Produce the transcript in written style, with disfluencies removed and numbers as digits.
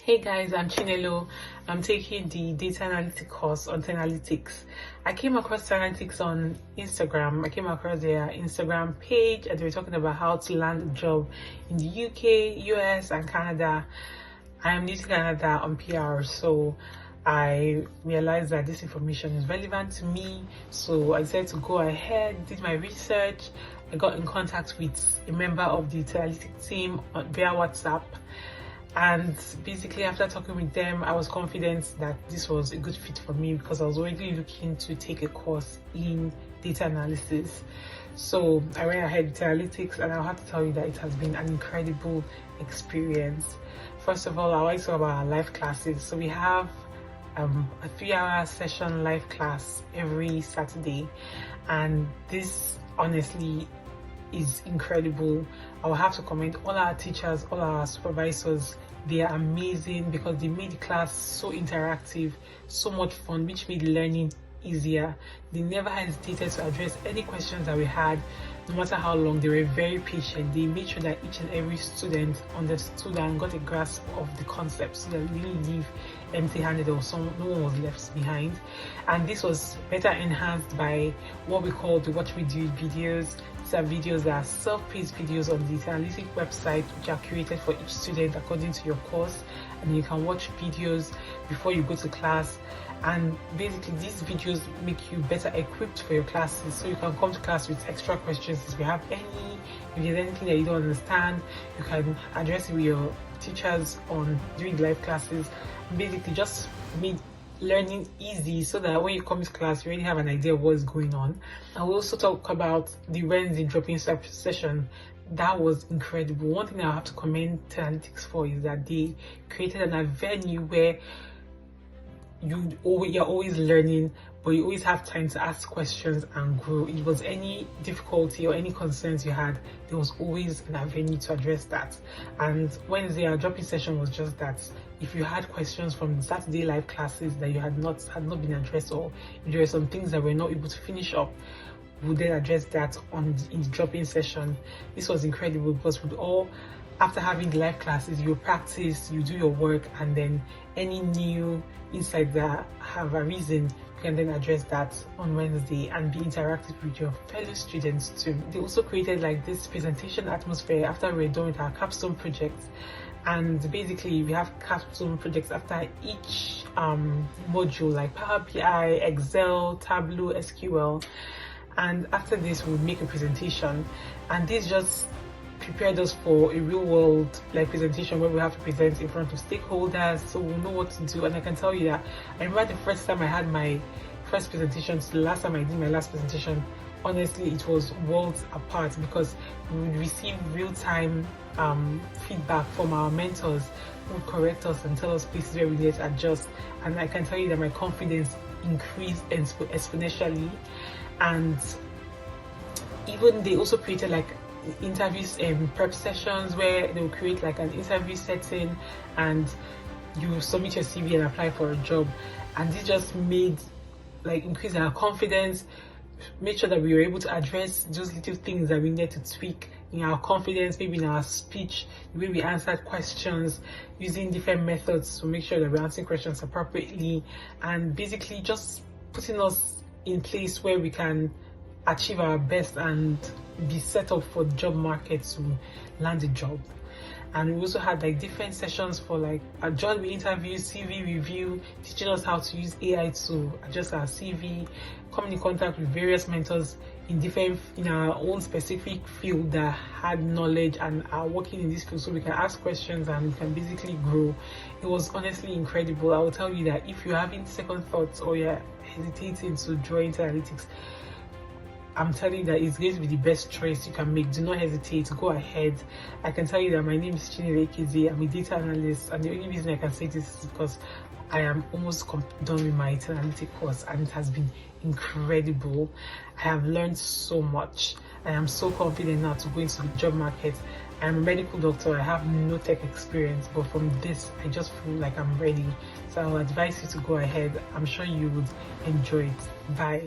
Hey guys, I'm Chinelo. I'm taking the data analytics course on 10alytics. I came across 10alytics on Instagram. I came across their Instagram page and they were talking about how to land a job in the UK, US and Canada. I am new to Canada on PR, so I realized that this information is relevant to me. So I decided to go ahead, did my research. I got in contact with a member of the 10alytics team via WhatsApp. And basically after talking with them, I was confident that this was a good fit for me because I was already looking to take a course in data analysis. So I went ahead with analytics, and I'll have to tell you that it has been an incredible experience. First of all, I like to talk about our live classes. So we have a 3-hour session live class every Saturday, and this honestly is incredible. I will have to commend all our teachers, all our supervisors. They are amazing because they made the class so interactive, so much fun, which made learning easier. They never hesitated to address any questions that we had, no matter how long. They were very patient. They made sure that each and every student understood and got a grasp of the concept so that we didn't leave empty-handed or no one was left behind. And this was better enhanced by what we call the Watch Video videos. These are videos that are self-paced videos on the analytics website, which are curated for each student according to your course, and you can watch videos before you go to class. And basically these videos make you better equipped for your classes, so you can come to class with extra questions if there's anything that you don't understand. You can address it with your teachers during live classes. Basically just made learning easy so that when you come to class you already have an idea of what's going on. I will also talk about the Wednesday drop-in session. That was incredible. One thing I have to commend 10alytics for is that they created an avenue where you're always learning, but you always have time to ask questions and grow. If there was any difficulty or any concerns you had, there was always an avenue to address that. And Wednesday, our drop-in session was just that. If you had questions from the Saturday live classes that you had not been addressed, or if there were some things that we're not able to finish up, we then address that in the drop-in session. This was incredible because after having the live classes, you practice, you do your work, and then any new insights that have arisen, you can then address that on Wednesday and be interactive with your fellow students too. They also created like this presentation atmosphere after we're done with our capstone projects. And basically we have capstone projects after each module, like Power BI, Excel, Tableau, SQL. And after this we'll make a presentation, and this just prepared us for a real world presentation where we have to present in front of stakeholders, so we'll know what to do. And I can tell you that I remember the first time I had my first presentation to the last time I did my last presentation, honestly it was worlds apart because we would receive real-time feedback from our mentors who would correct us and tell us places where we need to adjust. And I can tell you that my confidence increased exponentially. And even they also created interviews and prep sessions where they will create an interview setting and you submit your CV and apply for a job. And this just made increase our confidence, made sure that we were able to address those little things that we need to tweak in our confidence, maybe in our speech, the way we answered questions, using different methods to make sure that we're answering questions appropriately, and basically just putting us in place where we can achieve our best and be set up for the job market to land a job. And we also had different sessions for a job interview, CV review, teaching us how to use AI to adjust our CV, coming in contact with various mentors in our own specific field that had knowledge and are working in this field, so we can ask questions and we can basically grow. It was honestly incredible. I will tell you that if you're having second thoughts or you're hesitating to join into analytics, I'm telling you that it's going to be the best choice you can make. Do not hesitate to go ahead. I can tell you that my name is Chinelo. I'm a data analyst, and the only reason I can say this is because I am almost done with my analytics course, and it has been incredible. I have learned so much. I am so confident now to go into the job market. I'm a medical doctor. I have no tech experience, but from this, I just feel like I'm ready. So I will advise you to go ahead. I'm sure you would enjoy it. Bye.